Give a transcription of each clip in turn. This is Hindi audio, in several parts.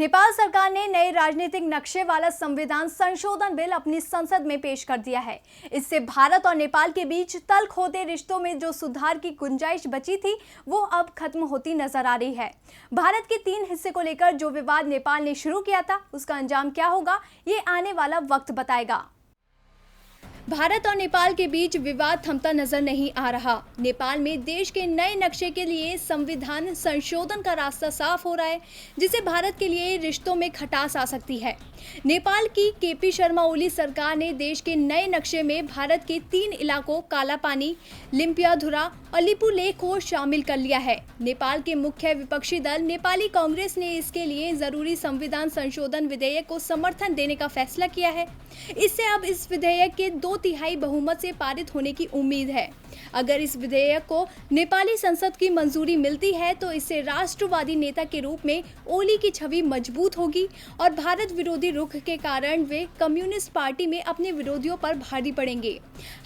नेपाल सरकार ने नए राजनीतिक नक्शे वाला संविधान संशोधन बिल अपनी संसद में पेश कर दिया है। इससे भारत और नेपाल के बीच तल्ख होते रिश्तों में जो सुधार की गुंजाइश बची थी वो अब खत्म होती नजर आ रही है। भारत के 3 हिस्से को लेकर जो विवाद नेपाल ने शुरू किया था उसका अंजाम क्या होगा ये आने वाला वक्त बताएगा। भारत और नेपाल के बीच विवाद थमता नजर नहीं आ रहा। नेपाल में देश के नए नक्शे के लिए संविधान संशोधन का रास्ता साफ हो रहा है, जिससे भारत के लिए रिश्तों में खटास आ सकती है। नेपाल की केपी शर्मा ओली सरकार ने देश के नए नक्शे में भारत के 3 इलाकों कालापानी, लिम्पियाधुरा और लिपुलेख को शामिल कर लिया है। नेपाल के मुख्य विपक्षी दल नेपाली कांग्रेस ने इसके लिए जरूरी संविधान संशोधन विधेयक को समर्थन देने का फैसला किया है। इससे अब इस विधेयक के 2/3 बहुमत से पारित होने की उम्मीद है। अगर इस विधेयक को नेपाली संसद की मंजूरी मिलती है तो इससे राष्ट्रवादी नेता के रूप में ओली की छवि मजबूत होगी और भारत विरोधी रुख के कारण वे कम्युनिस्ट पार्टी में अपने विरोधियों पर भारी पड़ेंगे।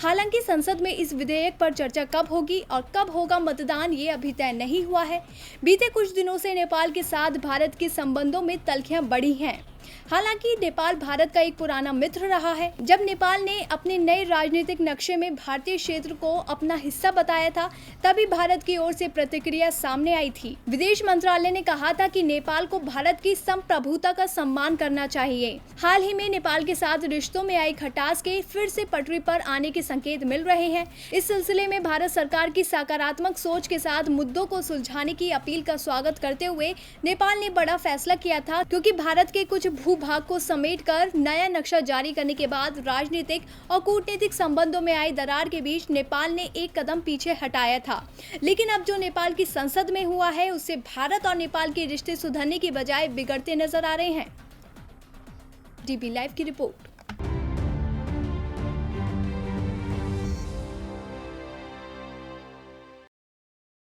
हालांकि संसद में इस विधेयक पर चर्चा कब होगी और कब होगा मतदान ये अभी तय नहीं हुआ है। बीते कुछ दिनों से नेपाल के साथ भारत के संबंधों में तल्खियां बढ़ी हैं। हालांकि नेपाल भारत का एक पुराना मित्र रहा है। जब नेपाल ने अपने नए राजनीतिक नक्शे में भारतीय क्षेत्र को अपना हिस्सा बताया था तभी भारत की ओर से प्रतिक्रिया सामने आई थी। विदेश मंत्रालय ने कहा था कि नेपाल को भारत की संप्रभुता का सम्मान करना चाहिए। हाल ही में नेपाल के साथ रिश्तों में आई खटास के फिर से पटरी पर आने के संकेत मिल रहे हैं। इस सिलसिले में भारत सरकार की सकारात्मक सोच के साथ मुद्दों को सुलझाने की अपील का स्वागत करते हुए नेपाल ने बड़ा फैसला किया था, क्योंकि भारत के कुछ भूभाग को समेटकर नया नक्शा जारी करने के बाद राजनीतिक और कूटनीतिक संबंधों में आई दरार के बीच नेपाल ने एक कदम पीछे हटाया था। लेकिन अब जो नेपाल की संसद में हुआ है उससे भारत और नेपाल के रिश्ते सुधरने की बजाय बिगड़ते नजर आ रहे हैं। डीबी लाइव की रिपोर्ट।